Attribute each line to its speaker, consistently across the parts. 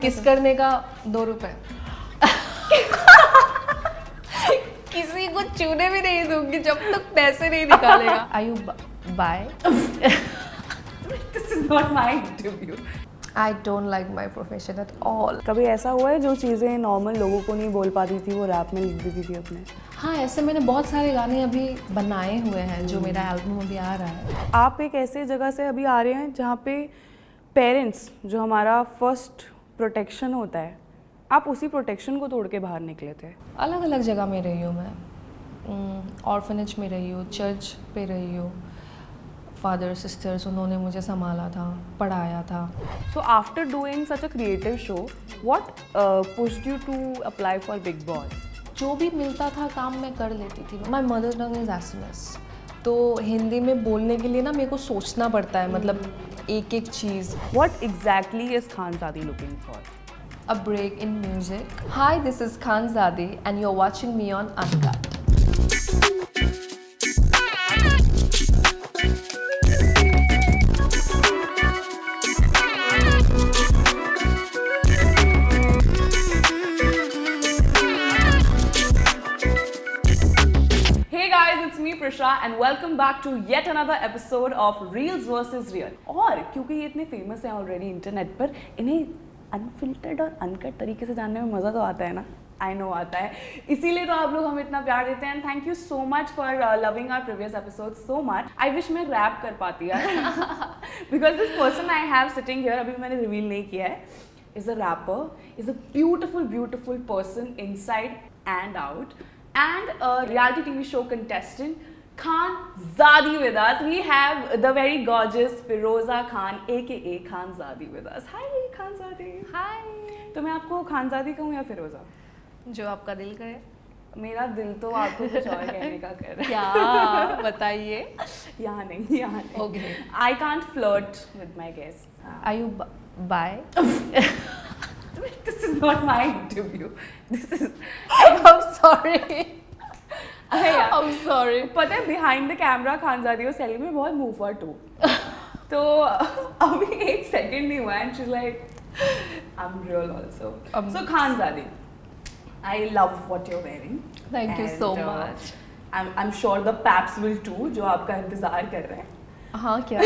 Speaker 1: किस करने का 2 रुपए किसी को चूने भी नहीं दूंगी जब तक पैसे नहीं निकालेगा। Are you bi?
Speaker 2: This is not my interview.
Speaker 1: I don't like my profession at all.
Speaker 2: कभी ऐसा हुआ है जो चीज़ें नॉर्मल लोगों को नहीं बोल पाती थी वो रैप में लिख देती थी अपने?
Speaker 1: हाँ, ऐसे मैंने बहुत सारे गाने अभी बनाए हुए हैं जो मेरा एल्बम अभी आ रहा है।
Speaker 2: आप एक ऐसे जगह से अभी आ रहे हैं जहाँ पे पेरेंट्स जो हमारा फर्स्ट प्रोटेक्शन होता है, आप उसी प्रोटेक्शन को तोड़ के बाहर निकले थे।
Speaker 1: अलग अलग जगह में रही हूँ मैं, ऑर्फनेज में रही हूँ, चर्च पे रही हूँ, फादर सिस्टर्स उन्होंने मुझे संभाला था, पढ़ाया था।
Speaker 2: So after doing such a creative show, what pushed you to apply for Big Boss?
Speaker 1: जो भी मिलता था काम मैं कर लेती थी। My mother tongue is SMS, तो हिंदी में बोलने के लिए ना मेरे को सोचना पड़ता है, मतलब एक एक चीज़।
Speaker 2: What exactly is Khanzadi looking for?
Speaker 1: A break in music. Hi, this is Khanzadi and you're watching me on Uncut.
Speaker 2: Hey guys, it's me Prisha and welcome back to yet another episode of Reels versus Real. और क्योंकि ये इतने famous हैं already internet पर, इन्हें unfiltered और uncut तरीके से जानने में मज़ा तो आता है ना? आई नो आता है, इसीलिए तो आप लोग हमें इतना प्यार देते हैं। Thank you so much for loving our previous episode so much. I wish मैं रैप कर पाती यार, because this person I have sitting here, अभी मैंने रिवील नहीं किया है, is a rapper, is a beautiful person inside and out, and a reality TV show contestant, Khanzadi with us. We have the very gorgeous Firoza Khan, aka Khanzadi with us. Hi Khanzadi.
Speaker 1: Hi.
Speaker 2: तो मैं आपको Khanzadi कहूँ या फिरोजा?
Speaker 1: जो आपका दिल करे।
Speaker 2: मेरा दिल तो आपको कुछ और कहने का कर रहा है।
Speaker 1: क्या बताइए?
Speaker 2: यहाँ नहीं।
Speaker 1: Okay.
Speaker 2: I can't flirt with my guests.
Speaker 1: Are you bi?
Speaker 2: This is not my interview. This is.
Speaker 1: I'm sorry.
Speaker 2: Yeah.
Speaker 1: I'm sorry.
Speaker 2: पता है behind the camera Khanzadi was telling me बहुत move for two. तो अभी एक second नहीं हुआ and she's like I'm real also. So Khanzadi, I love what you're wearing.
Speaker 1: Thank you so much.
Speaker 2: I'm sure the paps will too जो आपका इंतजार कर रहे हैं।
Speaker 1: हाँ क्या?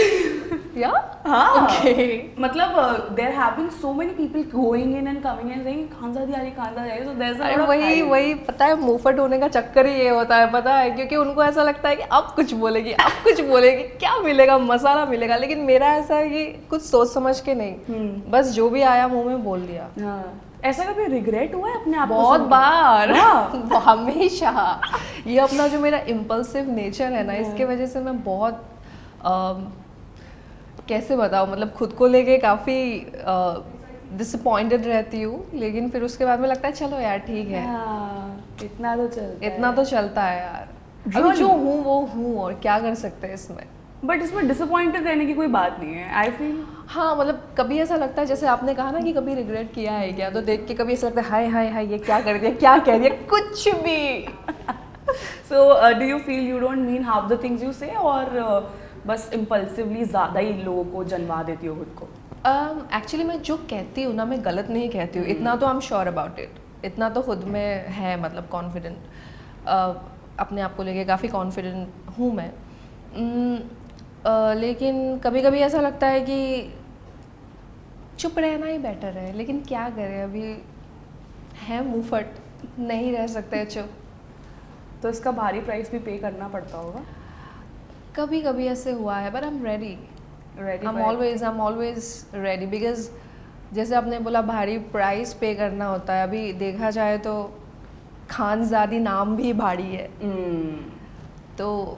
Speaker 1: या?
Speaker 2: हाँ।
Speaker 1: Okay.
Speaker 2: मतलब there have been so many people going in and coming and saying Khanzadi आ रही, so there's a lot of hype.
Speaker 1: वही पता है, मुफट होने का चक्कर ही ये होता है, पता है, क्योंकि उनको ऐसा लगता है कि अब कुछ बोलेगी, क्या मिलेगा, मसाला मिलेगा, लेकिन मेरा ऐसा है कि कुछ सोच समझ के नहीं, बस जो भी आया मुंह में बोल दिया।
Speaker 2: हाँ। ऐसा कभी रिग्रेट हुआ है अपने आप को?
Speaker 1: बहुत बार।
Speaker 2: हाँ।
Speaker 1: हमेशा। ये अपना जो मेरा इम्पल्सिव नेचर है ना, इसके वजह से मैं बहुत कैसे बताऊँ, मतलब खुद को लेके काफ़ी डिसअपॉइंटेड रहती हूँ, लेकिन फिर उसके बाद में लगता है चलो यार ठीक है।
Speaker 2: इतना तो
Speaker 1: चलता है यार, अभी जो हूँ वो हूँ और क्या कर सकते हैं इसमें।
Speaker 2: बट इसमें डिसअपॉइंटेड रहने की कोई बात नहीं है, आई फील।
Speaker 1: हाँ, मतलब कभी ऐसा लगता है, जैसे आपने कहा ना कि कभी रिग्रेट किया है क्या, तो देख के कभी ऐसा लगता है हाय ये क्या कर दिया, क्या कह दिया, कुछ भी।
Speaker 2: So do you feel you don't mean half the things you से, और बस इम्पल्सिवली ज़्यादा ही लोगों को जनवा देती हो खुद को?
Speaker 1: एक्चुअली मैं जो कहती हूँ ना, मैं गलत नहीं कहती हूँ, इतना तो I am sure about it, इतना तो खुद में है, मतलब कॉन्फिडेंट, अपने आप को लेके काफ़ी कॉन्फिडेंट हूँ मैं। लेकिन कभी कभी ऐसा लगता है कि चुप रहना ही बेटर है, लेकिन क्या करें, अभी है मुंहफट, नहीं रह सकते चुप।
Speaker 2: तो इसका भारी प्राइस भी पे करना पड़ता होगा?
Speaker 1: कभी कभी ऐसे हुआ है, but I am ready. I'm always ready, because जैसे आपने बोला भारी प्राइस पे करना होता है, अभी देखा जाए तो खानज़ादी नाम भी भारी है, तो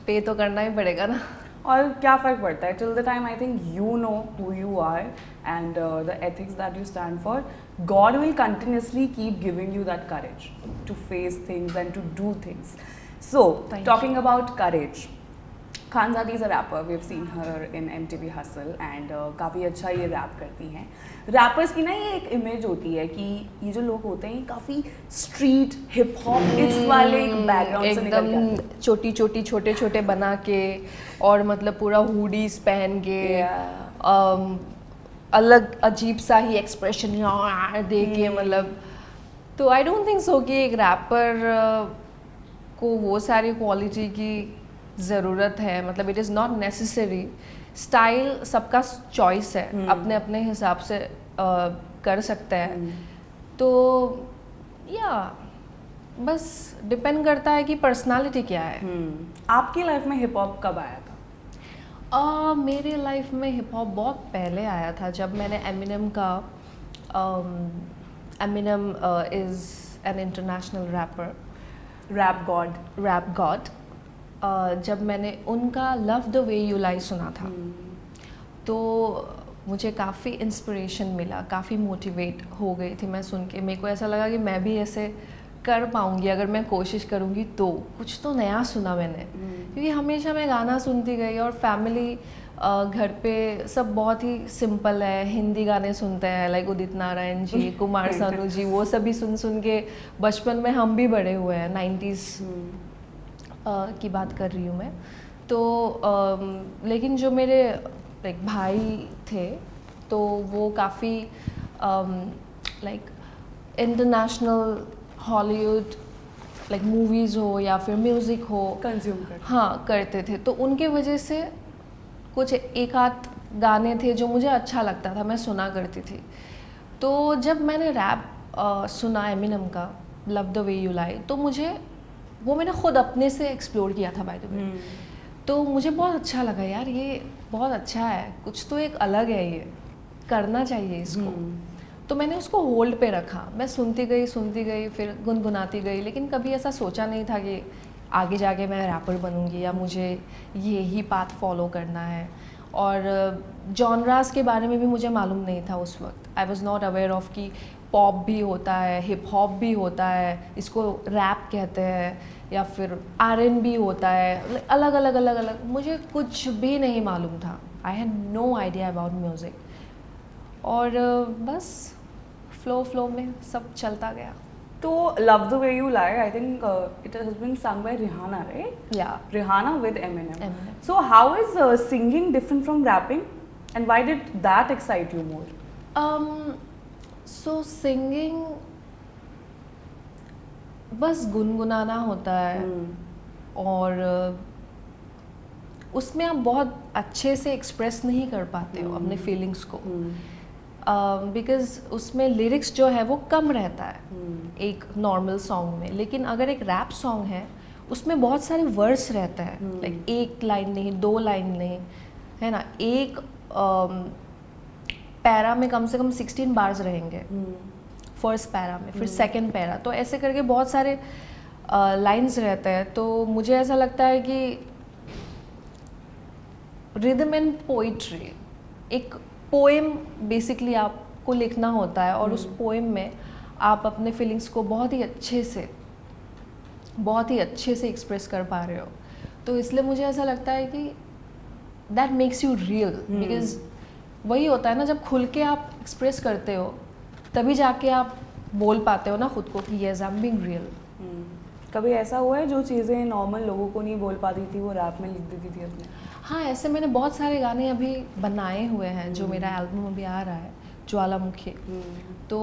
Speaker 1: पे तो करना ही पड़ेगा ना।
Speaker 2: और क्या फ़र्क पड़ता है, till the time I think you know who you are and the ethics that you stand for, God will continuously keep giving you that courage to face things and to do things. So talking about courage, Khanzadi is a rapper. We've seen her in MTV Hustle and काफ़ी अच्छा ये rap करती हैं। Rappers की ना ये एक image होती है कि ये जो लोग होते हैं काफ़ी स्ट्रीट हिप हॉप इस वाले एक बैकग्राउंड से निकल के आते हैं।
Speaker 1: छोटे बना के, और मतलब पूरा हुडीज पहन के, अलग अजीब सा ही एक्सप्रेशन दे के मतलब, तो आई डोंट थिंक सो कि एक रैपर को वो सारी क्वालिटी की ज़रूरत है, मतलब it is not necessary. Style सबका चॉइस है, अपने अपने हिसाब से कर सकता है, तो या बस डिपेंड करता है कि पर्सनालिटी क्या है।
Speaker 2: आपकी लाइफ में हिप हॉप कब आया था?
Speaker 1: मेरे लाइफ में हिप हॉप बहुत पहले आया था, जब मैंने एमिनेम का, Eminem is an international rapper, rap god, जब मैंने उनका love the way you lie सुना था, तो मुझे काफ़ी इंस्पिरेशन मिला, काफ़ी मोटिवेट हो गई थी मैं सुन के। मेरे को ऐसा लगा कि मैं भी ऐसे कर पाऊँगी अगर मैं कोशिश करूँगी, तो कुछ तो नया सुना मैंने, क्योंकि हमेशा मैं गाना सुनती गई और फैमिली घर पे सब बहुत ही सिंपल है, हिंदी गाने सुनते हैं, लाइक उदित नारायण जी, कुमार सानू जी, वो सभी सुन के बचपन में हम भी बड़े हुए हैं, 90s की बात कर रही हूँ मैं। तो लेकिन जो मेरे लाइक भाई थे, तो वो काफ़ी like international Hollywood like movies हो या फिर म्यूज़िक हो
Speaker 2: कंज्यूम कर,
Speaker 1: हाँ करते थे, तो उनके वजह से कुछ एक आध गाने थे जो मुझे अच्छा लगता था, मैं सुना करती थी। तो जब मैंने रैप सुना एमिनेम का लव द वे यू लाई, तो मुझे वो मैंने खुद अपने से एक्सप्लोर किया था बाय द वे, तो मुझे बहुत अच्छा लगा, यार ये बहुत अच्छा है, कुछ तो एक अलग है, ये करना चाहिए इसको। तो मैंने उसको होल्ड पे रखा, मैं सुनती गई, फिर गुनगुनाती गई, लेकिन कभी ऐसा सोचा नहीं था कि आगे जाके मैं रैपर बनूंगी या मुझे ये ही पाथ फॉलो करना है। और जॉनरास के बारे में भी मुझे मालूम नहीं था उस वक्त, आई वॉज नॉट अवेयर ऑफ कि पॉप भी होता है, हिप हॉप भी होता है, इसको रैप कहते हैं, या फिर R&B होता है, अलग अलग मुझे कुछ भी नहीं मालूम था। I had no idea about music, और बस फ्लो में सब चलता गया।
Speaker 2: तो love the way you lie, I think it has been sung by Rihanna, right?
Speaker 1: Yeah.
Speaker 2: Rihanna with Eminem. So how is singing different from rapping, and why did that excite you more?
Speaker 1: So singing बस गुनगुनाना होता है, और उसमें आप बहुत अच्छे से express नहीं कर पाते हो अपने फीलिंग्स को, बिकॉज उसमें लिरिक्स जो है वो कम रहता है एक नॉर्मल सॉन्ग में। लेकिन अगर एक रैप सॉन्ग है, उसमें बहुत सारे वर्ड्स रहते हैं, लाइक एक लाइन नहीं, 2 लाइन नहीं, है ना, एक पैरा में कम से कम 16 बार्स रहेंगे फर्स्ट पैरा में, फिर सेकंड पैरा, तो ऐसे करके बहुत सारे लाइंस रहते हैं। तो मुझे ऐसा लगता है कि रिदम एंड पोइट्री, एक पोएम बेसिकली आपको लिखना होता है, और उस पोएम में आप अपने फीलिंग्स को बहुत ही अच्छे से एक्सप्रेस कर पा रहे हो। तो इसलिए मुझे ऐसा लगता है कि that makes you real, because वही होता है ना, जब खुल के आप एक्सप्रेस करते हो तभी जाके आप बोल पाते हो ना खुद को कि yes I am being real.
Speaker 2: कभी ऐसा हुआ है जो चीज़ें नॉर्मल लोगों को नहीं बोल पाती थी वो रैप में लिख देती थी अपने?
Speaker 1: हाँ, ऐसे मैंने बहुत सारे गाने अभी बनाए हुए हैं, जो मेरा एल्बम अभी आ रहा है ज्वालामुखी, तो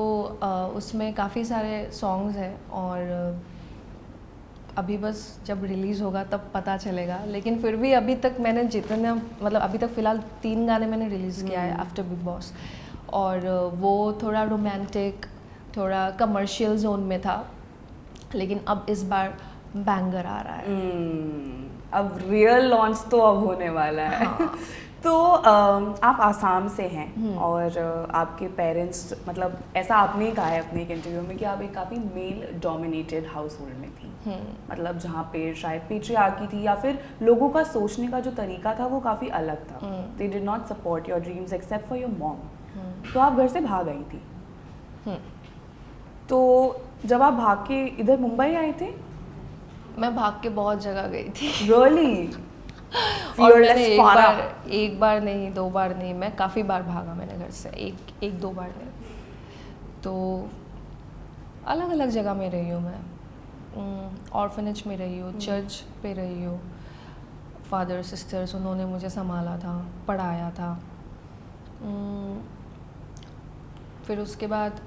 Speaker 1: उसमें काफ़ी सारे सॉन्ग्स हैं, और अभी बस जब रिलीज़ होगा तब पता चलेगा। लेकिन फिर भी अभी तक मैंने जितने, मतलब अभी तक फ़िलहाल 3 गाने मैंने रिलीज़ किया है आफ्टर बिग बॉस, और वो थोड़ा रोमांटिक, थोड़ा कमर्शियल जोन में था, लेकिन अब इस बार बैंगर आ रहा है।
Speaker 2: अब रियल लॉन्च तो अब होने वाला है। हाँ। तो आप आसाम से हैं, और आपके पेरेंट्स, मतलब ऐसा आपने ही कहा है अपने एक इंटरव्यू में कि आप एक काफ़ी मेल डोमिनेटेड हाउस होल्ड में थी, मतलब जहाँ पे शायद पेट्रियार्की थी, या फिर लोगों का सोचने का जो तरीका था वो काफ़ी अलग था। They did not support your dreams except for your mom. तो आप घर से भाग आई थी। तो जब आप भाग के इधर मुंबई आए थे?
Speaker 1: मैं भाग के बहुत जगह गई थी।
Speaker 2: Really?
Speaker 1: और मैंने एक बार नहीं, 2 बार नहीं, मैं काफ़ी बार भागा मैंने घर से, एक 2 बार नहीं। तो अलग अलग जगह में रही हूँ मैं, ऑर्फनेज में रही हूँ, चर्च पे रही हूँ, फादर सिस्टर्स उन्होंने मुझे संभाला था, पढ़ाया था। फिर उसके बाद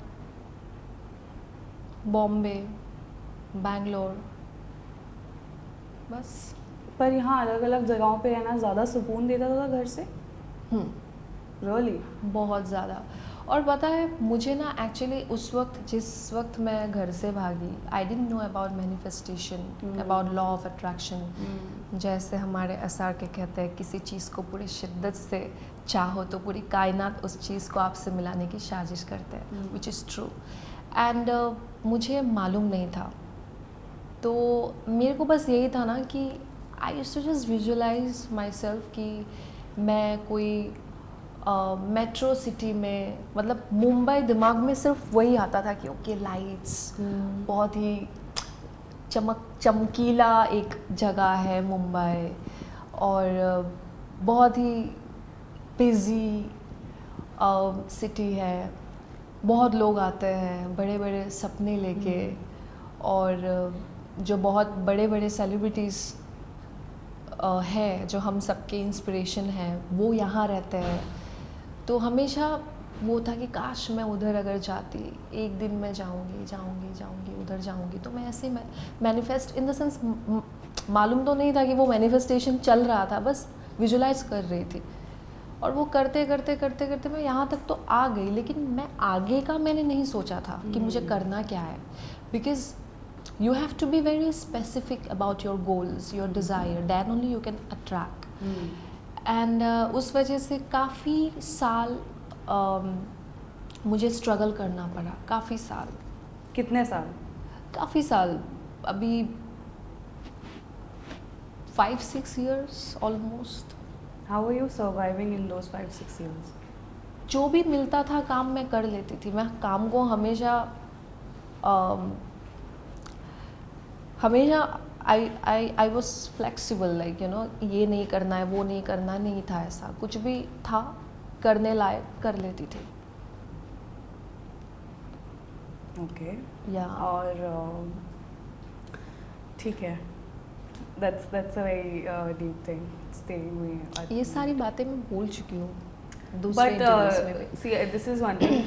Speaker 1: बॉम्बे, बैंगलोर, बस।
Speaker 2: पर यहाँ अलग अलग जगहों पे रहना ज़्यादा सुकून देता था घर से? रियली?
Speaker 1: बहुत ज़्यादा। और पता है मुझे ना एक्चुअली उस वक्त, जिस वक्त मैं घर से भागी, I didn't know about manifestation, about law of attraction. जैसे हमारे एसआर के कहते हैं, किसी चीज़ को पूरी शिद्दत से चाहो तो पूरी कायनात उस चीज़ को आपसे मिलाने की साजिश करते हैं, विच इज़ ट्रू। एंड मुझे मालूम नहीं था, तो मेरे को बस यही था ना कि I used to just visualise myself कि मैं कोई मेट्रो सिटी में, मतलब मुंबई, दिमाग में सिर्फ वही आता था कि ओके लाइट्स, बहुत ही चमकीला एक जगह है मुंबई, और बहुत ही बिजी सिटी है, बहुत लोग आते हैं बड़े बड़े सपने लेके, और जो बहुत बड़े बड़े सेलिब्रिटीज़ है, जो हम सबके इंस्पिरेशन हैं, वो यहाँ रहते हैं। तो हमेशा वो था कि काश मैं उधर अगर जाती, एक दिन मैं जाऊंगी उधर जाऊंगी। तो मैं ऐसे मैनिफेस्ट इन द सेंस, मालूम तो नहीं था कि वो मैनिफेस्टेशन चल रहा था, बस विजुलाइज कर रही थी। और वो करते करते मैं यहाँ तक तो आ गई, लेकिन मैं आगे का मैंने नहीं सोचा था कि मुझे करना क्या है, because you have to be very specific about your goals, your desire, then only you can attract. And उस वजह से काफ़ी साल मुझे स्ट्रगल करना पड़ा, काफ़ी साल।
Speaker 2: कितने साल? काफ़ी
Speaker 1: साल, अभी 5-6 years almost.
Speaker 2: How were you surviving in those 5-6 years?
Speaker 1: जो भी मिलता था काम मैं कर लेती थी। मैं काम को हमेशा I was flexible, like you know, ये नहीं करना है, वो नहीं करना नहीं था, ऐसा कुछ भी था करने लायक कर लेती थी।
Speaker 2: ओके।
Speaker 1: या
Speaker 2: और ठीक है, that's a very deep thing, staying में।
Speaker 1: ये सारी बातें मैं बोल चुकी हूँ दूसरे इंटरव्यूज में भी।
Speaker 2: See, this is one thing.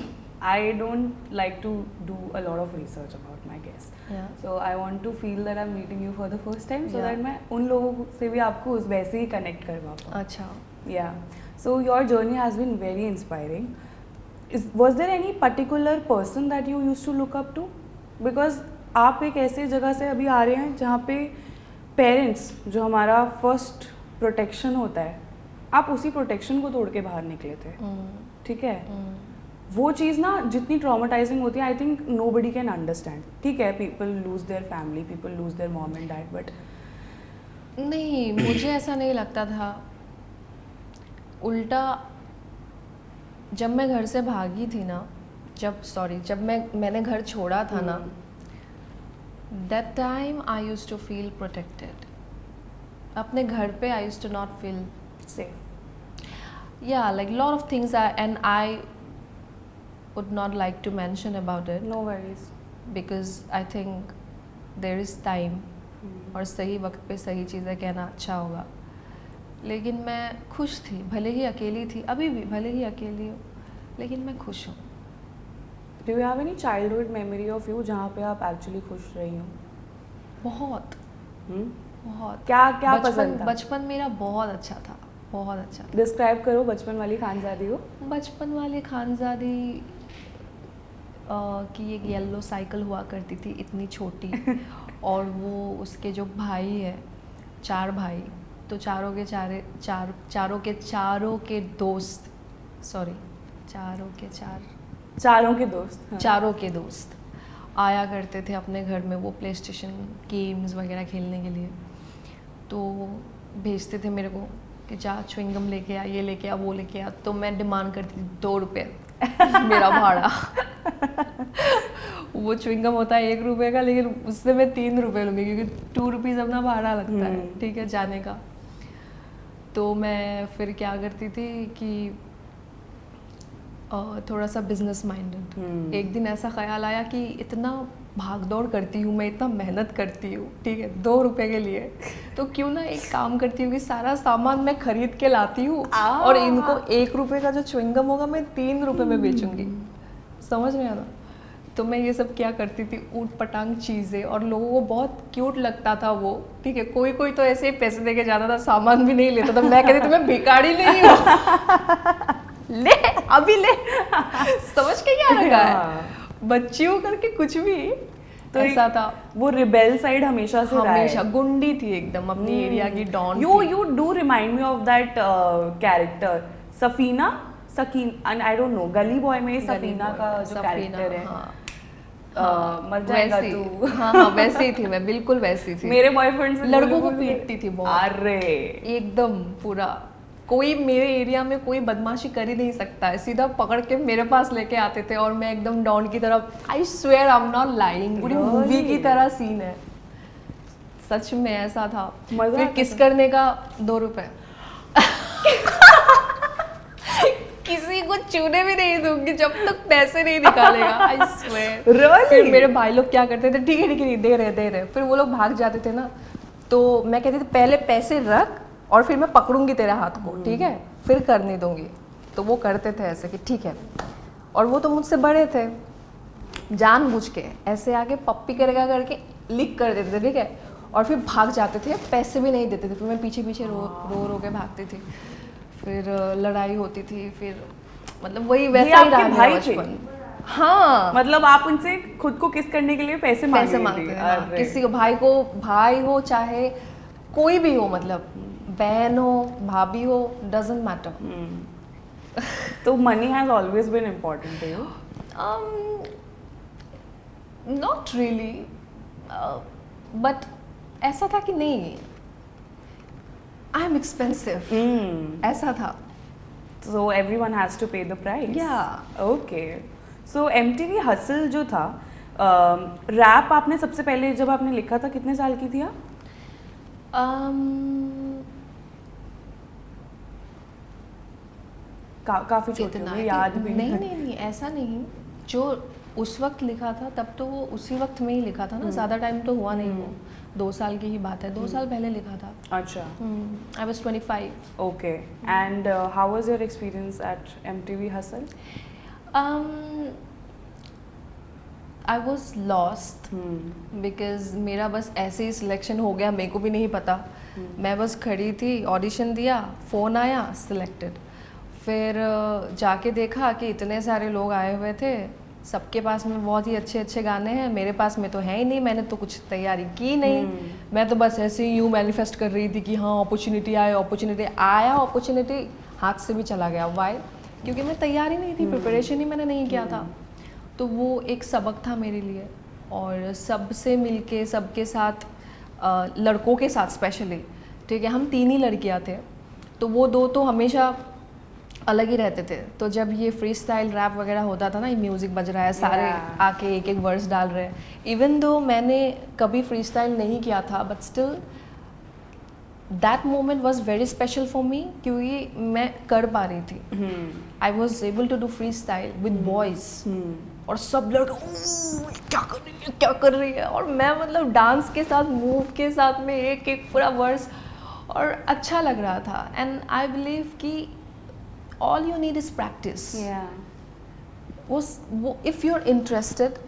Speaker 2: I don't like to do a lot of research about my guests.
Speaker 1: Yeah.
Speaker 2: So I want to feel that I'm meeting you for the first time, so
Speaker 1: Yeah.
Speaker 2: that मैं उन लोगों से भी आपको उस वैसे ही connect करवा पाऊँ।
Speaker 1: अच्छा।
Speaker 2: Yeah. So your journey has been very inspiring. Was there any particular person that you used to look up to? Because आप एक ऐसे जगह से अभी आ रहे हैं जहाँ पे पेरेंट्स, जो हमारा फर्स्ट प्रोटेक्शन होता है, आप उसी प्रोटेक्शन को तोड़ के बाहर निकले थे, ठीक है? वो चीज़ ना जितनी ट्रॉमेटाइजिंग होती है, I think nobody can understand. ठीक है, people lose their family, people lose their mom and dad, but
Speaker 1: नहीं, मुझे ऐसा नहीं लगता था। उल्टा जब मैं घर से भागी थी ना, जब मैंने घर छोड़ा था ना, that time I used to feel protected. अपने घर पे I used to not feel
Speaker 2: safe.
Speaker 1: या like lot of things and I would not like to mention about it.
Speaker 2: No worries.
Speaker 1: Because I think there is time. और सही वक्त पे सही चीज़ें कहना अच्छा होगा। लेकिन मैं खुश थी, भले ही अकेली थी, अभी भी भले ही अकेली हूँ, लेकिन मैं खुश हूँ।
Speaker 2: Do you have any childhood memory of you जहाँ पे आप actually खुश रही हो?
Speaker 1: बहुत बहुत।
Speaker 2: क्या पसंद था?
Speaker 1: बचपन मेरा बहुत अच्छा था, बहुत अच्छा।
Speaker 2: डिस्क्राइब करो बचपन वाली खानजादी को।
Speaker 1: बचपन वाली खानजादी कि एक येलो साइकिल हुआ करती थी, इतनी छोटी, और वो उसके जो भाई है, 4 भाई, तो चारों के दोस्त, सॉरी, चारों के दोस्त आया करते थे अपने घर में, वो प्ले स्टेशन गेम्स वगैरह खेलने के लिए। तो भेजते थे मेरे को कि जा च्युइंगम लेके आ, ये लेके आ, वो लेके आ। तो मैं डिमांड करती थी 2 रुपये मेरा भाड़ा। वो च्युइंगम होता है 1 रुपये का, लेकिन उससे मैं 3 रुपये लूँगी, क्योंकि 2 रुपीज़ अपना भाड़ा लगता है, ठीक है, जाने का। तो मैं फिर क्या करती थी कि थोड़ा सा बिजनेस माइंडेड। एक दिन ऐसा ख्याल आया कि इतना भाग दौड़ करती हूँ मैं, इतना मेहनत करती हूँ, ठीक है, 2 रुपये के लिए, तो क्यों ना एक काम करती हूँ कि सारा सामान मैं खरीद के लाती हूँ और इनको 1 रुपये का जो च्युइंगम होगा मैं 3 रुपये में बेचूंगी। समझ नहीं आता। तो मैं ये सब क्या करती थी, ऊट पटांग चीज़ें, और लोगों को बहुत क्यूट लगता था वो, ठीक है। कोई कोई तो ऐसे ही पैसे दे के जाता था, सामान भी नहीं लेता था। मैं कहती थी मैं भिखारी नहीं हूँ ले अभी ले समझ के क्या लगा है, बच्ची हो करके कुछ भी। तो ऐसा था।
Speaker 2: वो रिबेल साइड हमेशा से रहा है।
Speaker 1: हमेशा गुंडी थी एकदम, अपनी एरिया की don.
Speaker 2: You do remind me of that character Safeena, सकीन, and I don't know, Gully boy में सफीना का जो कैरेक्टर है। मर जाएगा तू।
Speaker 1: हाँ वैसे ही थी मैं, बिल्कुल वैसी थी।
Speaker 2: मेरे बॉयफ्रेंड से
Speaker 1: लड़कों को पीटती थी बहुत।
Speaker 2: अरे
Speaker 1: एकदम पूरा, कोई मेरे एरिया में कोई बदमाशी कर ही नहीं सकता है, सीधा पकड़ के मेरे पास लेके आते थे, और मैं एकदम डॉन की तरह, I swear I am not lying, पूरी मूवी की तरह सीन है, सच में ऐसा था। फिर किस करने का 2 रुपए किसी को चूने भी नहीं दूंगी जब तक पैसे नहीं निकालेगा, आई स्वेयर।
Speaker 2: really?
Speaker 1: फिर मेरे भाई लोग क्या करते थे, ठीक है दे रहे, फिर वो लोग भाग जाते थे ना, तो मैं कहती थी पहले पैसे रख और फिर मैं पकड़ूंगी तेरे हाथ को, ठीक है, फिर करने दूंगी। तो वो करते थे ऐसे कि ठीक है, और वो तो मुझसे बड़े थे, जानबूझ के ऐसे आके पप्पी करेगा करके लिक कर देते थे, ठीक है, और फिर भाग जाते थे, पैसे भी नहीं देते थे। फिर मैं पीछे पीछे रो के भागती थी, फिर लड़ाई होती थी, फिर मतलब वही वैसा ही रहा मेरा बचपन। हाँ,
Speaker 2: मतलब आप उनसे खुद को किस करने के लिए पैसे मांगते थे?
Speaker 1: हाँ, किसी को, भाई हो चाहे कोई भी हो, मतलब बहन हो, भाभी हो, डजंट मैटर।
Speaker 2: तो money has always been important to you?
Speaker 1: Not really, but ऐसा था कि नहीं, आई एम एक्सपेंसिव, ऐसा था।
Speaker 2: So everyone has to pay the price.
Speaker 1: Yeah.
Speaker 2: Okay. So MTV Hustle जो था, रैप आपने सबसे पहले जब आपने लिखा था कितने साल की थी आप? काफी छोटी हो गई, याद भी
Speaker 1: नहीं ऐसा नहीं। जो उस वक्त लिखा था तब तो वो उसी वक्त में ही लिखा था ना, ज़्यादा टाइम तो हुआ नहीं वो, 2 साल की ही बात है, 2 साल पहले लिखा था।
Speaker 2: अच्छा।
Speaker 1: I was 25.
Speaker 2: Okay. And how was your experience at MTV Hustle?
Speaker 1: I was lost because मेरा बस ऐसे ही सिलेक्शन हो गया, मेरे को भी नहीं पता। मैं बस खड़ी थी, ऑडिशन दिया, फ़ोन आया, सिलेक्टेड। फिर जाके देखा कि इतने सारे लोग आए हुए थे, सबके पास में बहुत ही अच्छे अच्छे गाने हैं, मेरे पास में तो है ही नहीं, मैंने तो कुछ तैयारी की नहीं। मैं तो बस ऐसे ही यूँ मैनिफेस्ट कर रही थी कि हाँ अपॉर्चुनिटी आया, अपॉर्चुनिटी हाथ से भी चला गया। वाई? क्योंकि मैं तैयारी नहीं थी, प्रिपरेशन ही मैंने नहीं किया था। तो वो एक सबक था मेरे लिए, और सबसे मिलके, सबके साथ, लड़कों के साथ स्पेशली, ठीक है, हम 3 ही लड़कियाँ थे, तो वो 2 तो हमेशा अलग ही रहते थे। तो जब ये फ्री स्टाइल रैप वगैरह होता था ना, ये म्यूज़िक बज रहा है, सारे आके एक वर्स डाल रहे हैं, इवन दो मैंने कभी फ्री स्टाइल नहीं किया था, but still that moment was very special for me, क्योंकि मैं कर पा रही थी। I was able to do freestyle with boys, और सब लड़के क्या कर रही है, और मैं मतलब डांस के साथ, मूव के साथ में एक पूरा वर्स, और अच्छा लग रहा था। एंड आई बिलीव कि all you need is practice. वो if you're interested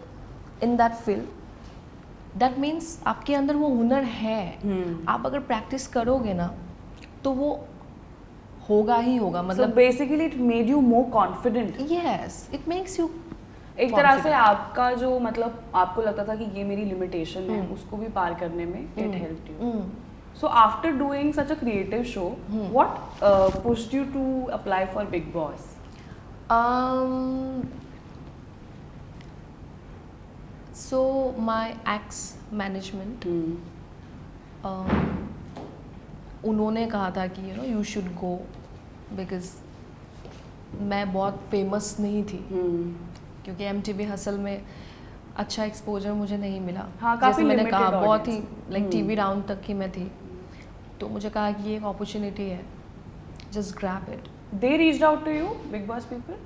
Speaker 1: in that field, that means आपके अंदर वो हुनर है। आप अगर प्रैक्टिस करोगे ना तो वो होगा ही होगा। मतलब
Speaker 2: so basically it made you more confident.
Speaker 1: Yes, it makes you
Speaker 2: एक तरह से आपका जो, मतलब आपको लगता था कि ये मेरी लिमिटेशन है, उसको भी पार करने में it helped you. So after doing such a creative show, what pushed you to apply for Bigg Boss?
Speaker 1: So my ex-management, उन्होंने कहा था कि you should go, because मैं बहुत फेमस नहीं थी, क्योंकि MTV हसल में अच्छा एक्सपोजर मुझे नहीं मिला।
Speaker 2: हाँ,
Speaker 1: जैसे मैंने कहा, बहुत ही लाइक टीवी राउंड तक ही मैं थी। तो मुझे कहा कि ये एक अपॉर्चुनिटी है, just grab it.
Speaker 2: They reached out to you, Bigg Boss people?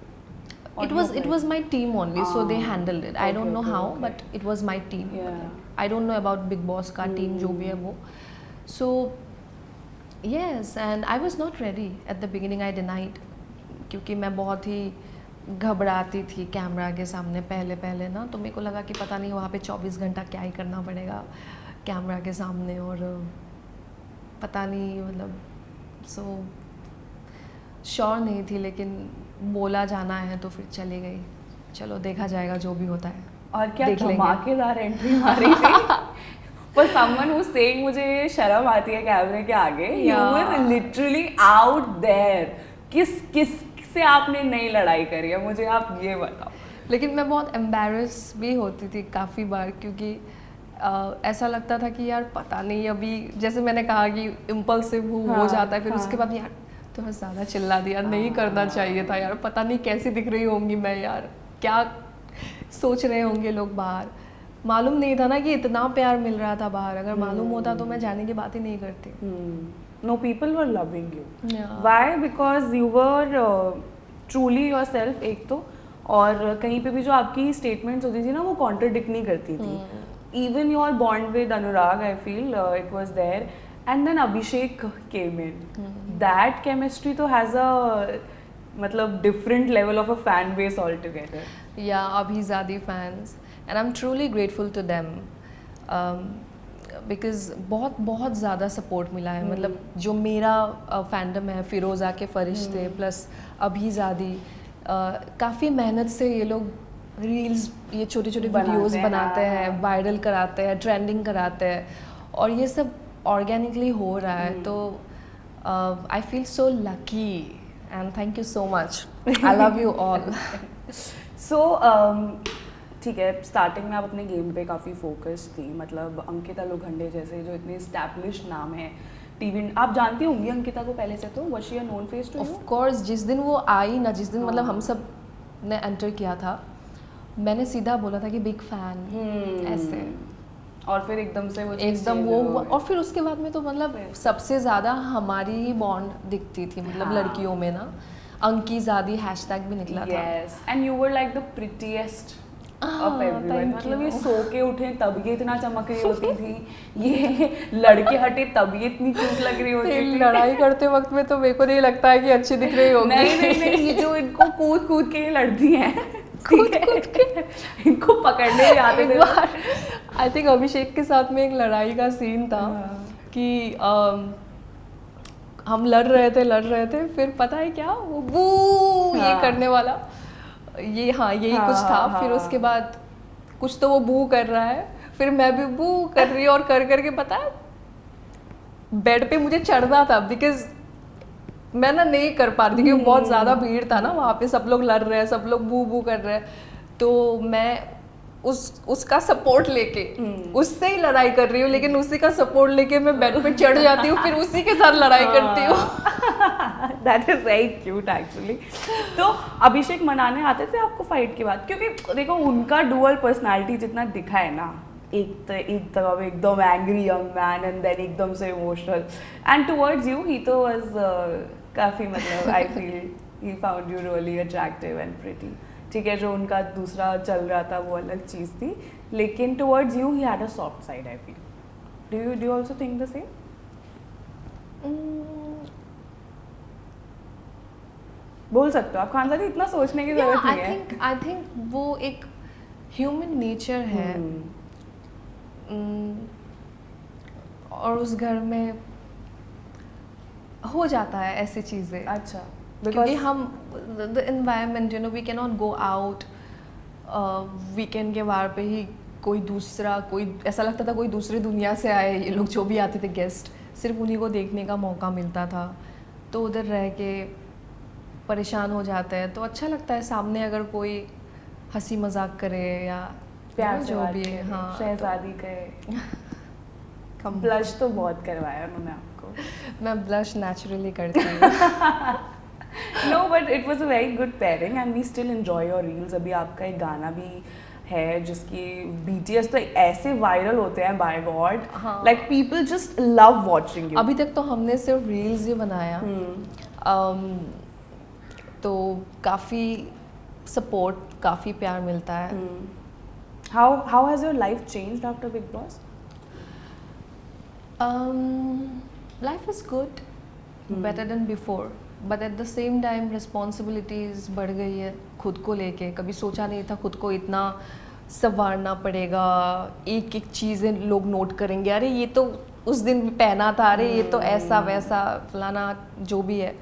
Speaker 1: It was my team only, so they handled it. I don't know how, but it was my team. I don't know about Bigg Boss का team जो भी है वो. So yes, and I was not ready at the beginning. I denied, क्योंकि मैं बहुत ही घबराती थी camera के सामने पहले ना, तो मेरे को लगा कि पता नहीं वहाँ पे 24 घंटा क्या ही करना पड़ेगा कैमरा के सामने, और पता नहीं मतलब सो श्योर नहीं थी, लेकिन बोला जाना है तो फिर चली गई। चलो देखा जाएगा जो भी होता है।
Speaker 2: और क्या धमाकेदार एंट्री मारी थी। पर समवन हु सेइंग मुझे शर्म आती है कैमरे के आगे, you were literally out there. किस से आपने नई लड़ाई करी है, मुझे आप ये बताओ।
Speaker 1: लेकिन मैं बहुत एम्बैरस भी होती थी काफ़ी बार, क्योंकि ऐसा लगता था कि यार पता नहीं, अभी जैसे मैंने कहा कि इम्पल्सिव हो जाता है, फिर उसके बाद यार थोड़ा ज़्यादा चिल्ला दिया, नहीं करना चाहिए था यार, पता नहीं कैसी दिख रही होंगी मैं, यार क्या सोच रहे होंगे लोग बाहर। मालूम नहीं था ना कि इतना प्यार मिल रहा था बाहर, अगर मालूम होता तो मैं जाने की बात ही नहीं करती।
Speaker 2: No, people were loving you. Yeah. Why? Because you were truly yourself, एक तो, और कहीं पे भी जो आपकी स्टेटमेंट्स होती थी ना वो कॉन्ट्रडिक्ट नहीं करती थी। Even your bond with Anurag, I feel it was there, and then Abhishek came in. That chemistry तो has a मतलब different level of a fan base altogether.
Speaker 1: Yeah, Abhizadi fans, and I'm truly grateful to them. Because बहुत ज़्यादा support मिला है। मतलब जो मेरा fandom है, फिरोज़ा के फरिश्ते प्लस अभीज़ादी, काफ़ी मेहनत से ये लोग रील्स, ये छोटे छोटे वीडियोस बनाते हैं, वायरल कराते हैं, ट्रेंडिंग कराते हैं, और ये सब ऑर्गेनिकली हो रहा है। तो I feel so lucky and thank you so much. I love you all.
Speaker 2: So ठीक है, स्टार्टिंग में आप अपने गेम पे काफ़ी फोकस थी, मतलब अंकिता लोखंडे जैसे जो इतने एस्टैब्लिश्ड नाम है टीवी, आप जानती होंगी अंकिता को पहले से, तो was she a known face to you?
Speaker 1: Of course, जिस दिन वो आई ना, जिस दिन मतलब हम सब ने एंटर किया था, मैंने सीधा बोला था कि बिग फैन ऐसे,
Speaker 2: और फिर एकदम से वो
Speaker 1: एकदम वो हुआ, और फिर उसके बाद में तो मतलब सबसे ज़्यादा हमारी ही बॉन्ड दिखती थी, मतलब लड़कियों में ना, अंकीज़ादी हैशटैग भी निकला था।
Speaker 2: Yes, and you were like the prettiest of everyone. मतलब ये सो के उठे तब ये इतना चमक रही होती थी, ये लड़के हटे तब ये इतनी क्यूट लग रही होती थी।
Speaker 1: लड़ाई करते वक्त में तो मेरे को नहीं लगता है कि अच्छी दिख रही होगी।
Speaker 2: नहीं, ये जो इनको कूद के लड़ती हैं, कूद के इनको पकड़ने भी आते थे।
Speaker 1: आई थिंक अभिषेक के साथ में एक लड़ाई का सीन था कि हम लड़ रहे थे, फिर पता है क्या, वो बू ये करने वाला, ये यही कुछ था। फिर उसके बाद कुछ तो वो बू कर रहा है, फिर मैं भी बू कर रही हूँ, और करके पता है बेड पे मुझे चढ़ना था, बिकॉज मैं ना नहीं कर पा रही थी, क्योंकि बहुत ज़्यादा भीड़ था ना वहाँ पे, सब लोग लड़ रहे हैं, सब लोग बू कर रहे हैं, तो मैं उसका सपोर्ट लेके उससे ही लड़ाई कर रही हूँ, लेकिन उसी का सपोर्ट लेके मैं बेड पे चढ़ जाती हूँ, फिर उसी के साथ लड़ाई करती हूँ।
Speaker 2: That is very cute actually. तो अभिषेक मनाने आते थे आपको फाइट के बाद? क्योंकि देखो उनका डुअल पर्सनालिटी जितना दिखा है ना, एक तरफ एकदम angry young man and then एकदम से emotional, and towards you he तो वाज काफ़ी, मतलब I feel he found you really attractive and pretty. ठीक है, जो उनका दूसरा चल रहा था वो अलग चीज़ थी, लेकिन towards you he had a soft side, I feel. Do you also think the same? बोल सकते हो आप खानसादी, इतना सोचने की जरूरत नहीं है।
Speaker 1: आई थिंक वो एक ह्यूमन नेचर है, और उस घर में हो जाता है ऐसी चीज़ें।
Speaker 2: अच्छा,
Speaker 1: क्योंकि हम the environment, you know, we can not go out, weekend के बार पे ही कोई ऐसा लगता था कोई दूसरी दुनिया से आए ये लोग, जो भी आते थे गेस्ट, सिर्फ उन्हीं को देखने का मौका मिलता था, तो उधर रह के परेशान हो जाते हैं। तो अच्छा लगता है सामने अगर कोई हंसी मजाक करे या
Speaker 2: प्यार
Speaker 1: जो भी है। हाँ,
Speaker 2: शहजादी कहे। ब्लश तो बहुत करवाया उन्होंने आपको।
Speaker 1: मैं ब्लश नेचुरली करती हूँ।
Speaker 2: No, but it was a very good pairing and we still enjoy your reels. अभी आपका एक गाना भी है जिसकी BTS तो ऐसे वायरल होते हैं, by God, like people just love watching you.
Speaker 1: अभी तक तो हमने सिर्फ रील्स ही बनाया, तो काफ़ी सपोर्ट, काफ़ी प्यार मिलता है।
Speaker 2: How has your life changed after Big Boss?
Speaker 1: Life is good, better than before. But at the same time responsibilities बढ़ गई है खुद को लेके. कभी सोचा नहीं था खुद को इतना संवारना पड़ेगा, एक एक चीज़ें लोग नोट करेंगे, अरे ये तो उस दिन भी पहना था, अरे ये तो ऐसा वैसा फलाना जो भी है.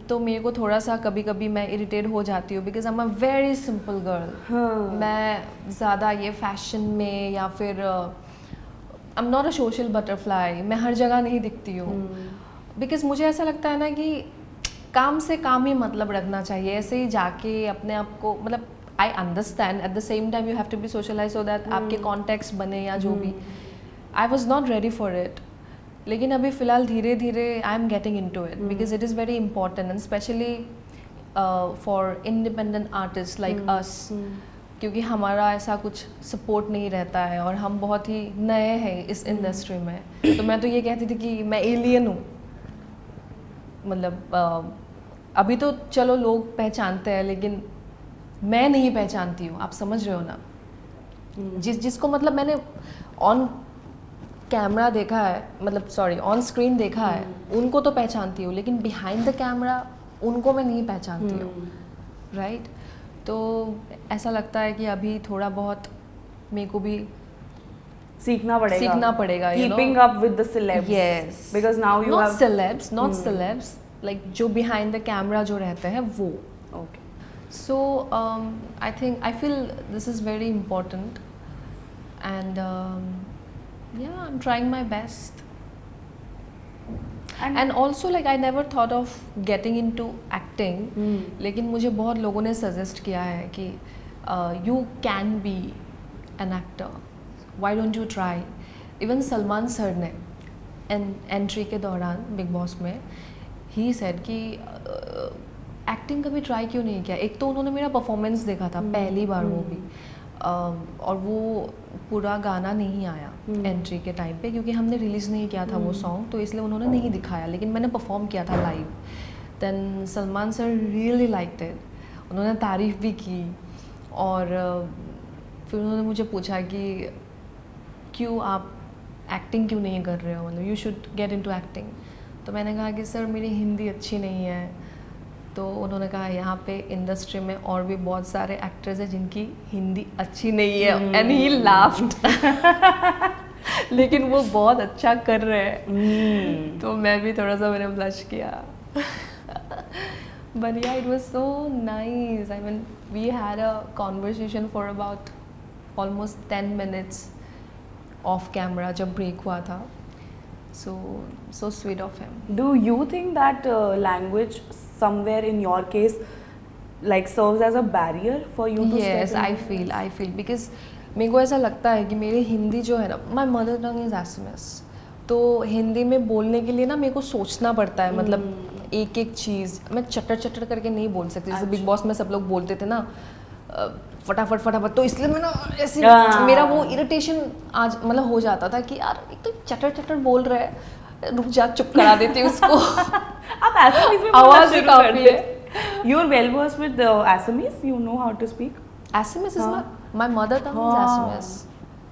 Speaker 1: तो मेरे को थोड़ा सा कभी कभी मैं इरिटेट हो जाती हूँ because I am a very simple girl. मैं ज़्यादा ये फैशन में या फिर I am not a social butterfly, मैं हर जगह नहीं दिखती हूँ. बिकॉज मुझे ऐसा लगता है ना कि काम से काम ही मतलब रखना चाहिए. ऐसे ही जाके अपने आप को मतलब I understand at the same time you have to be socialise so that आपके कॉन्टेक्ट्स बने या जो भी. I was not ready for it. लेकिन अभी फ़िलहाल धीरे धीरे I am getting into it because it is very important and specially for independent artist like us, क्योंकि हमारा ऐसा कुछ सपोर्ट नहीं रहता है और हम बहुत ही नए हैं इस इंडस्ट्री में. तो मैं तो ये कहती थी कि मैं एलियन हूँ. मतलब अभी तो चलो लोग पहचानते हैं लेकिन मैं नहीं पहचानती हूँ. आप समझ रहे हो ना. जिसको मतलब मैंने ऑन कैमरा देखा है, मतलब सॉरी ऑन स्क्रीन देखा है, उनको तो पहचानती हूँ लेकिन बिहाइंड द कैमरा उनको मैं नहीं पहचानती हूँ. राइट. तो ऐसा लगता है कि अभी थोड़ा बहुत मेरे को भी
Speaker 2: सीखना पड़ेगा
Speaker 1: keeping
Speaker 2: up with the celebs. Yes, because now you have
Speaker 1: not celebs like जो बिहाइंड द कैमरा जो रहते हैं वो.
Speaker 2: Okay.
Speaker 1: So I feel this is very important and yeah, I'm trying my best. And also like I never thought of getting into acting. लेकिन मुझे बहुत लोगों ने सजेस्ट किया है कि you can be an actor. Why don't you try? Even Salman sir ने entry के दौरान बिग बॉस में ही said कि एक्टिंग कभी ट्राई क्यों नहीं किया. एक तो उन्होंने मेरा परफॉर्मेंस देखा था पहली बार वो भी, और वो पूरा गाना नहीं आया एंट्री के टाइम पे क्योंकि हमने रिलीज़ नहीं किया था वो सॉन्ग, तो इसलिए उन्होंने नहीं दिखाया. लेकिन मैंने परफॉर्म किया था live. Then Salman sir really liked it. उन्होंने तारीफ़ भी की और फिर उन्होंने मुझे पूछा कि क्यों आप एक्टिंग क्यों नहीं कर रहे हो, मतलब you should get into acting. तो मैंने कहा कि सर मेरी हिंदी अच्छी नहीं है. तो उन्होंने कहा यहाँ पे इंडस्ट्री में और भी बहुत सारे एक्टर्स हैं जिनकी हिंदी अच्छी नहीं है. And he laughed. लेकिन वो बहुत अच्छा कर रहे हैं. तो मैं भी थोड़ा सा मैंने ब्लश किया. But yeah, it was so nice. I mean, we had a conversation for about almost 10 minutes off camera जब break हुआ था. So sweet of him.
Speaker 2: Do you think that language somewhere in your case like serves as a barrier for you to
Speaker 1: yes I feel because मेरे को ऐसा लगता है कि मेरी हिंदी जो है ना, my mother tongue is Assamese, तो हिंदी में बोलने के लिए ना मेरे को सोचना पड़ता है. मतलब एक एक चीज़ मैं चटर करके नहीं बोल सकती. जैसे बिग बॉस में सब लोग बोलते थे ना फटाफट, तो इसलिए मैं ना ऐसे मेरा वो इरिटेशन आज मतलब हो जाता था कि यार एक तो चटर बोल रहा है, रुक जा, चुप करा देती हूँ उसको.
Speaker 2: आप Assamese में
Speaker 1: आवाज़ से काफी है.
Speaker 2: You are well versed with Assamese. You know how to speak.
Speaker 1: Assamese is my mother tongue is Assamese.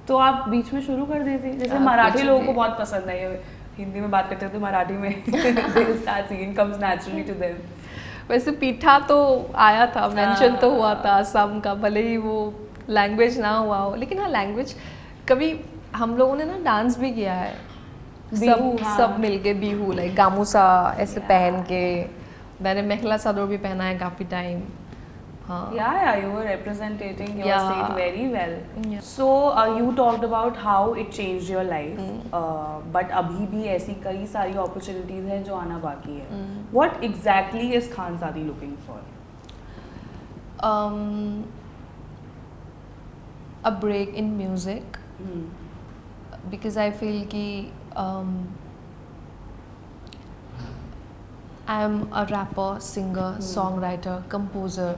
Speaker 2: तो आप बीच में शुरू कर देते. जैसे मराठी लोगों को बहुत पसंद है ये हिंदी में बात करते हैं तो मराठी में they start singing, comes naturally to them.
Speaker 1: वैसे पीठा तो आया था, मेंशन तो हुआ था असम का, भले ही वो लैंग्वेज ना हुआ हो. लेकिन हाँ लैंग्वेज कभी हम लोगों ने ना डांस भी किया है सब मिलके बिहू, लाइक गामूसा ऐसे पहन के. मैंने मेखला चादर भी पहना है काफ़ी टाइम. हाँ.
Speaker 2: Yeah, you were representing your state very well. So you talked about how it changed your life, but अभी भी ऐसी कई सारी opportunities हैं जो आना बाकी है. What exactly is Khanzadi looking for?
Speaker 1: A break in music, because I feel कि I am a rapper, singer, songwriter, composer.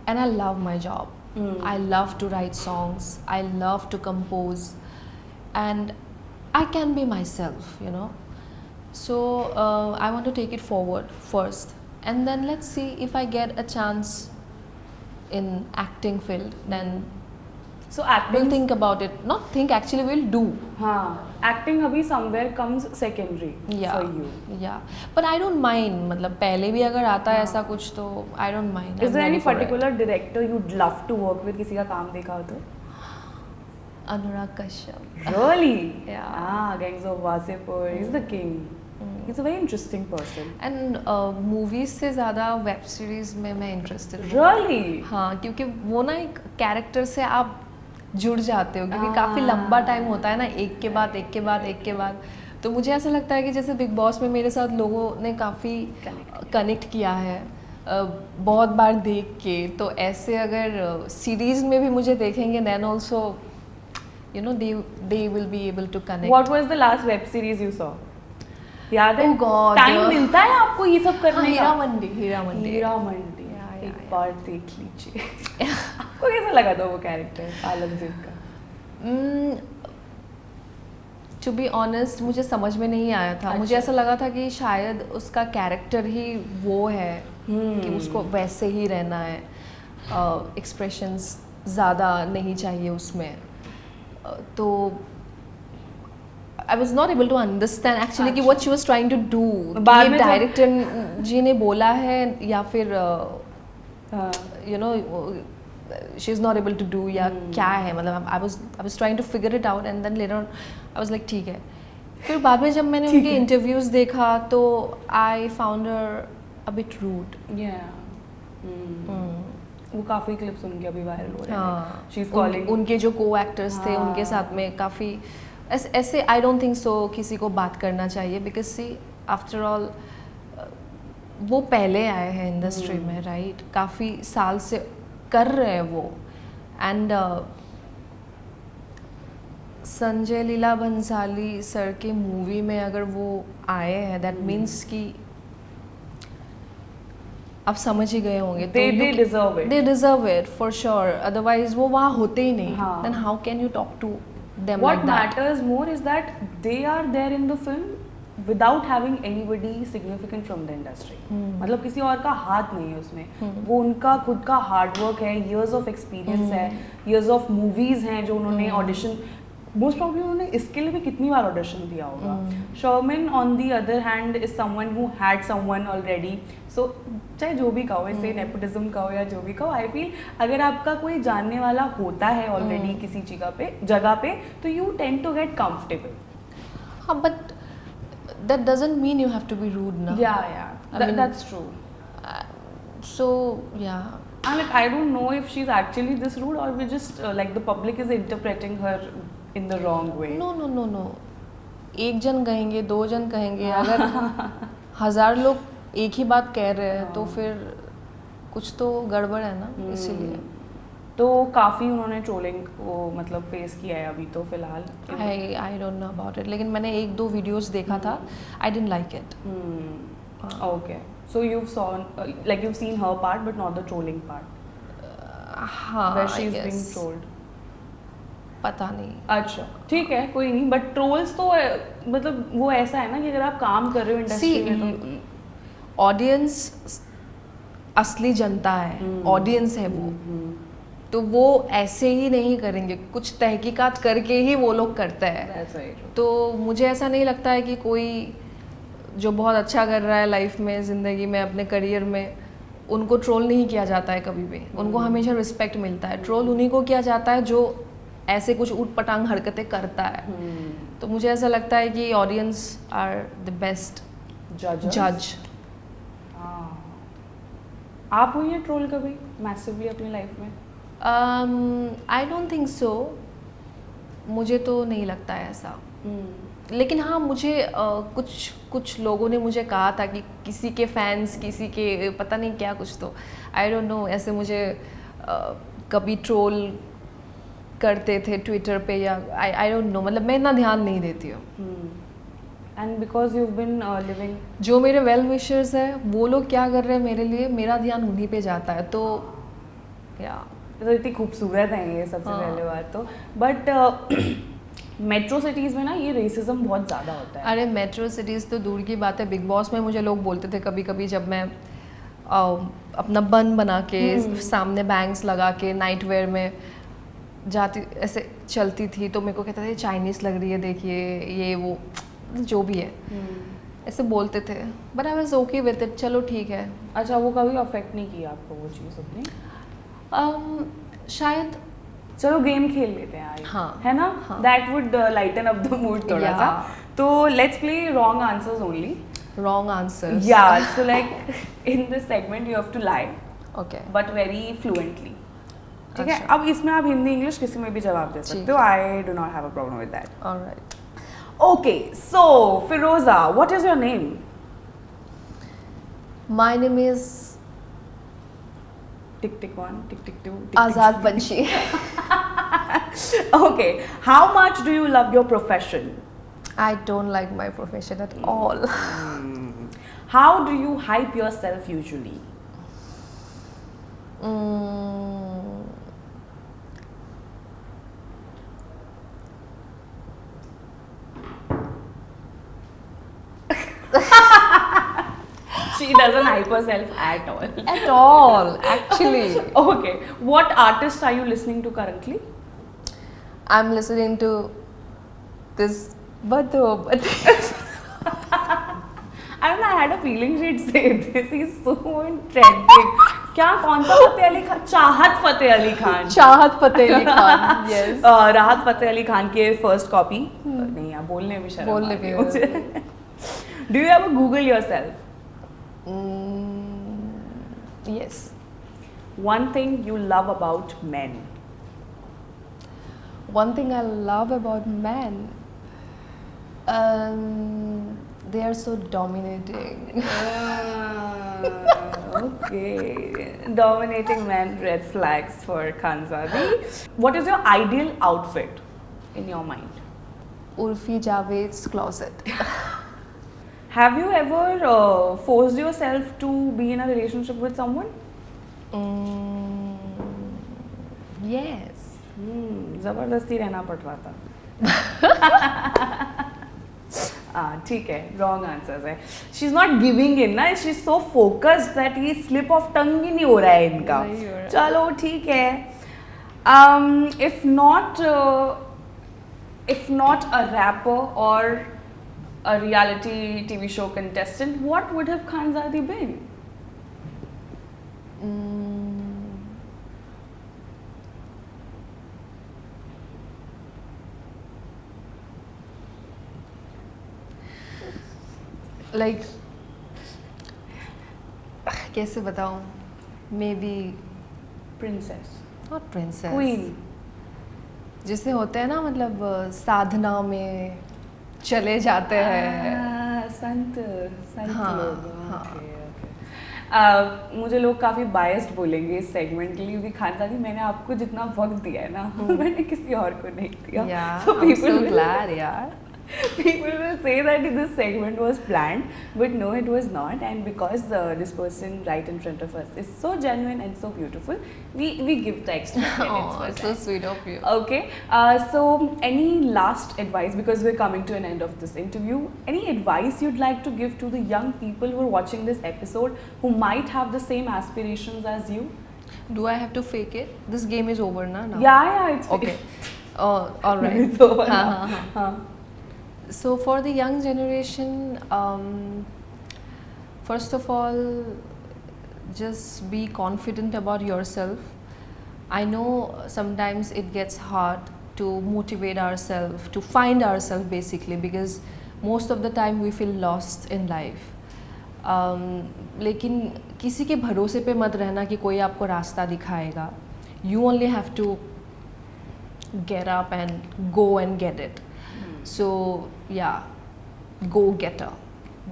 Speaker 1: And I love my job. I love to write songs. I love to compose. And I can be myself, you know. So I want to take it forward first. And then let's see if I get a chance in acting field. Then
Speaker 2: So
Speaker 1: we'll
Speaker 2: acting,
Speaker 1: think about it, not think, actually we'll do.
Speaker 2: हाँ, acting अभी somewhere comes secondary
Speaker 1: Yeah,
Speaker 2: for you.
Speaker 1: yeah, but I don't mind. मतलब पहले भी अगर आता है ऐसा कुछ तो I don't mind.
Speaker 2: Is
Speaker 1: I'm
Speaker 2: there
Speaker 1: ready
Speaker 2: any
Speaker 1: for it.
Speaker 2: particular director you'd love to work with? किसी का काम देखा हो तो?
Speaker 1: Anurag Kashyap.
Speaker 2: Really?
Speaker 1: Yeah.
Speaker 2: Ah, Gangs of Wasipur. He's the king. He's a very interesting person.
Speaker 1: And movies से ज़्यादा web series में मैं इंटरेस्टेड हूँ.
Speaker 2: Really?
Speaker 1: हाँ, क्योंकि वो ना एक कैरेक्टर से आप जुड़ जाते हो, क्योंकि काफ़ी लंबा टाइम होता है ना, एक के बाद एक के बाद एक के बाद. तो मुझे ऐसा लगता है कि जैसे बिग बॉस में मेरे साथ लोगों ने काफ़ी कनेक्ट किया है बहुत बार देख के, तो ऐसे अगर सीरीज में भी मुझे देखेंगे then also you know they will be able to connect.
Speaker 2: What was the last web series you saw? याद है?
Speaker 1: Oh God.
Speaker 2: टाइम मिलता है आपको ये सब करने का?
Speaker 1: हीरा मंडी. हीरा मंडी.
Speaker 2: हीरा मंडी.
Speaker 1: Yeah,
Speaker 2: एक
Speaker 1: yeah,
Speaker 2: बार देख लीजिए. आपको कैसा लगा था वो कैरेक्टर आलमगीर का?
Speaker 1: टू बी ऑनेस्ट मुझे समझ में नहीं आया था. मुझे
Speaker 2: अच्छा.
Speaker 1: ऐसा लगा था कि शायद उसका कैरेक्टर ही वो है कि उसको वैसे ही रहना है, एक्सप्रेशंस ज़्यादा नहीं चाहिए उसमें. तो I was not able to understand actually कि what she was trying to do.
Speaker 2: बाद में
Speaker 1: डायरेक्टर जी ने बोला है या फिर you know she is not able to do या क्या है, मतलब I was trying to figure it out and then later on I was like ठीक है. फिर बाद में जब मैंने उनके इंटरव्यूज़ देखा तो I found her a bit rude.
Speaker 2: वो काफी क्लिप्स उनके अभी वायरल हो रहे हैं.
Speaker 1: हाँ,
Speaker 2: शी इज कॉलिंग
Speaker 1: उनके जो को एक्टर्स थे उनके साथ में काफ़ी ऐसे आई डोंट थिंक सो किसी को बात करना चाहिए, बिकॉज सी आफ्टर ऑल वो पहले आए हैं इंडस्ट्री में, राइट? काफ़ी साल से कर रहे हैं वो. एंड संजय लीला भंसाली सर के मूवी में अगर वो आए हैं दैट मीन्स कि आप समझ ही गए होंगे.
Speaker 2: they deserve it.
Speaker 1: They deserve it for sure. Otherwise वो वहाँ होते ही नहीं.
Speaker 2: हाँ.
Speaker 1: Then how can you talk to them
Speaker 2: What
Speaker 1: like that?
Speaker 2: matters more is that they are there in the film without having anybody significant from the industry. मतलब किसी और का हाथ नहीं है उसमें. वो उनका खुद का हार्ड वर्क है, years of experience है, years of movies हैं जो उन्होंने ऑडिशन, मोस्ट प्रॉब्ली उन्होंने इसके लिए भी कितनी बार ऑडिशन दिया होगा. Sharmin on the other hand is someone who had someone already. So चाहे जो भी कहो, इसे नेपोटिज्म कहो या जो भी कहो, आई फील अगर आपका कोई जानने वाला होता है ऑलरेडी किसी जगह पे तो you tend to get comfortable.
Speaker 1: हाँ, but that doesn't mean you have to be rude ना.
Speaker 2: Yeah, that's true.
Speaker 1: So yeah.
Speaker 2: I don't know if she's actually this rude or we just like the public is interpreting her in the wrong way.
Speaker 1: No. एक जन कहेंगे, दो जन कहेंगे, अगर 1000 लोग एक ही बात कह रहे हैं तो फिर कुछ तो गड़बड़ है ना. इसीलिए
Speaker 2: तो काफ़ी उन्होंने ट्रोलिंग को मतलब फेस किया है अभी तो फिलहाल.
Speaker 1: आई डोंट नो अबाउट इट, लेकिन मैंने 1-2 वीडियोस देखा था. I didn't like it.
Speaker 2: Okay. So you've seen her part but not the trolling part.
Speaker 1: हाँ,
Speaker 2: Where she
Speaker 1: I
Speaker 2: is
Speaker 1: guess.
Speaker 2: being trolled.
Speaker 1: पता नहीं.
Speaker 2: अच्छा, ठीक है, कोई नहीं. बट ट्रोल्स तो मतलब वो ऐसा है ना कि अगर आप काम कर रहे हो इंडस्ट्री में तो
Speaker 1: ऑडियंस असली जनता है, ऑडियंस है वो. तो वो ऐसे ही नहीं करेंगे, कुछ तहकीकात करके ही वो लोग करते हैं.
Speaker 2: That's very true.
Speaker 1: तो मुझे ऐसा नहीं लगता है कि कोई जो बहुत अच्छा कर रहा है लाइफ में, ज़िंदगी में, अपने करियर में, उनको ट्रोल नहीं किया जाता है कभी भी. उनको हमेशा रिस्पेक्ट मिलता है. ट्रोल उन्हीं को किया जाता है जो ऐसे कुछ ऊट पटांग हरकतें करता है. तो मुझे ऐसा लगता है कि ऑडियंस आर द बेस्ट जज.
Speaker 2: आप हुई है ट्रोल कभी मैसिवली अपनी लाइफ में?
Speaker 1: I don't think so. मुझे तो नहीं लगता है ऐसा. लेकिन हाँ, मुझे कुछ लोगों ने मुझे कहा था कि किसी के फैंस, किसी के पता नहीं क्या कुछ, तो आई डोंट नो, ऐसे मुझे कभी ट्रोल करते थे ट्विटर पे या आई डोंट नो, मतलब मैं इतना ध्यान नहीं देती हूँ.
Speaker 2: And because you been living,
Speaker 1: जो मेरे वेल विशर्स है वो लोग क्या कर रहे हैं मेरे लिए, मेरा ध्यान उन्हीं पे जाता है. तो या
Speaker 2: तो इतनी खूबसूरत है ये सबसे पहले बात तो. बट मेट्रो सिटीज़ में ना ये रेसिज्म बहुत ज़्यादा होता है.
Speaker 1: अरे मेट्रो सिटीज़ तो दूर की बात है. बिग बॉस में मुझे लोग बोलते थे कभी कभी, जब मैं अपना बन बना के सामने बैंग्स लगा के नाइट वेयर में जाती ऐसे चलती थी तो मेरे को कहता था ये चाइनीज़ लग रही है, देखिए ये वो जो भी है ऐसे बोलते थे, but I was okay with it, चलो ठीक है।
Speaker 2: अच्छा, वो कभी अफेक्ट नहीं किया आपको वो चीज़ अपनी?
Speaker 1: शायद
Speaker 2: चलो गेम खेल लेते हैं आज,
Speaker 1: हाँ,
Speaker 2: है ना?
Speaker 1: हाँ।
Speaker 2: That would lighten up the mood थोड़ा सा। तो let's play wrong answers only.
Speaker 1: Wrong answers,
Speaker 2: या so like in this segment you have to lie
Speaker 1: okay,
Speaker 2: but very fluently, ठीक है?
Speaker 1: अच्छा।
Speaker 2: अब इसमें आप हिंदी इंग्लिश किसी में भी जवाब दे सकते हो, I do not have a problem with that.
Speaker 1: Alright.
Speaker 2: Okay, so Firoza, what is your name?
Speaker 1: My name is
Speaker 2: tick tick one, tick tick two,
Speaker 1: Azad Panchhi.
Speaker 2: Okay, how much do you love your profession?
Speaker 1: I don't like my profession at all.
Speaker 2: How do you hype yourself usually? She doesn't hype herself at all.
Speaker 1: At all, actually.
Speaker 2: Okay, what artist are you listening to currently?
Speaker 1: I'm listening to this Badho.
Speaker 2: I don't know, I had a feeling she'd say this. He's so trending. क्या कौन सा फतेह अली खान? चाहत फतेह अली खान।
Speaker 1: चाहत Fateh Ali Khan, yes.
Speaker 2: राहत फतेह अली खान के first copy. नहीं यार, बोलने भी शर्म
Speaker 1: बोलने
Speaker 2: आती
Speaker 1: भी
Speaker 2: है मुझे। Do you ever Google yourself?
Speaker 1: Yes.
Speaker 2: One thing you love about men.
Speaker 1: One thing I love about men, they are so dominating.
Speaker 2: Okay, dominating men, red flags for Khanzadi. What is your ideal outfit in your mind?
Speaker 1: Urfi Javed's closet.
Speaker 2: Have you ever forced yourself to be in a relationship with someone?
Speaker 1: Yes.
Speaker 2: जबरदस्ती रहना पड़ रहा था। ठीक है, wrong answers है। She is not giving in ना, she is so focused that ये स्लिप ऑफ टंग ही नहीं हो रहा है इनका। चलो ठीक है। if not a rapper or a reality TV show contestant, what would have Khanzadi been?
Speaker 1: Like, कैसे बताऊँ? Maybe
Speaker 2: Princess,
Speaker 1: not princess.
Speaker 2: Queen.
Speaker 1: जिसे होते हैं ना, मतलब साधना में चले जाते हैं।
Speaker 2: संत
Speaker 1: हाँ,
Speaker 2: लोग।
Speaker 1: हाँ।
Speaker 2: Okay. मुझे लोग काफ़ी बायस्ड बोलेंगे इस सेगमेंट के लिए, क्योंकि खानदादी मैंने आपको जितना वक्त दिया है ना, मैंने किसी और को नहीं दिया।
Speaker 1: Yeah,
Speaker 2: So
Speaker 1: I'm so glad, यार।
Speaker 2: People will say that this segment was planned, but no, it was not. And because this person right in front of us is so genuine and so beautiful, we give the extra credits for
Speaker 1: Oh, so
Speaker 2: that.
Speaker 1: sweet of you.
Speaker 2: Okay, so any last advice, because we're coming to an end of this interview, any advice you'd like to give to the young people who are watching this episode who might have the same aspirations as you?
Speaker 1: Do I have to fake it? This game is over now.
Speaker 2: Yeah, it's
Speaker 1: Okay. All right.
Speaker 2: It's over
Speaker 1: हाँ,
Speaker 2: now.
Speaker 1: हाँ, हाँ. So for the young generation, first of all, just be confident about yourself. I know sometimes it gets hard to motivate ourselves, to find ourselves basically, because most of the time we feel lost in life. लेकिन किसी के भरोसे पे मत रहना कि कोई आपको रास्ता दिखाएगा. You only have to get up and go and get it. So yeah, go getter.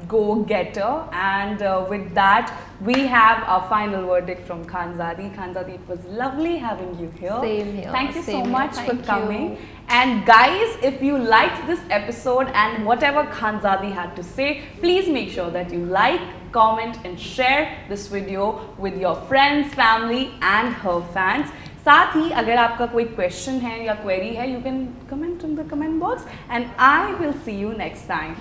Speaker 2: Go getter. And with that, we have our final verdict from Khanzadi. Khanzadi, it was lovely having you here.
Speaker 1: Same here.
Speaker 2: Thank you so
Speaker 1: Same
Speaker 2: much
Speaker 1: here.
Speaker 2: for
Speaker 1: Thank
Speaker 2: coming.
Speaker 1: you.
Speaker 2: And guys, if you liked this episode and whatever Khanzadi had to say, please make sure that you like, comment and share this video with your friends, family and her fans. साथ ही अगर आपका कोई question है या query है, you can comment in the comment box and I will see you next time.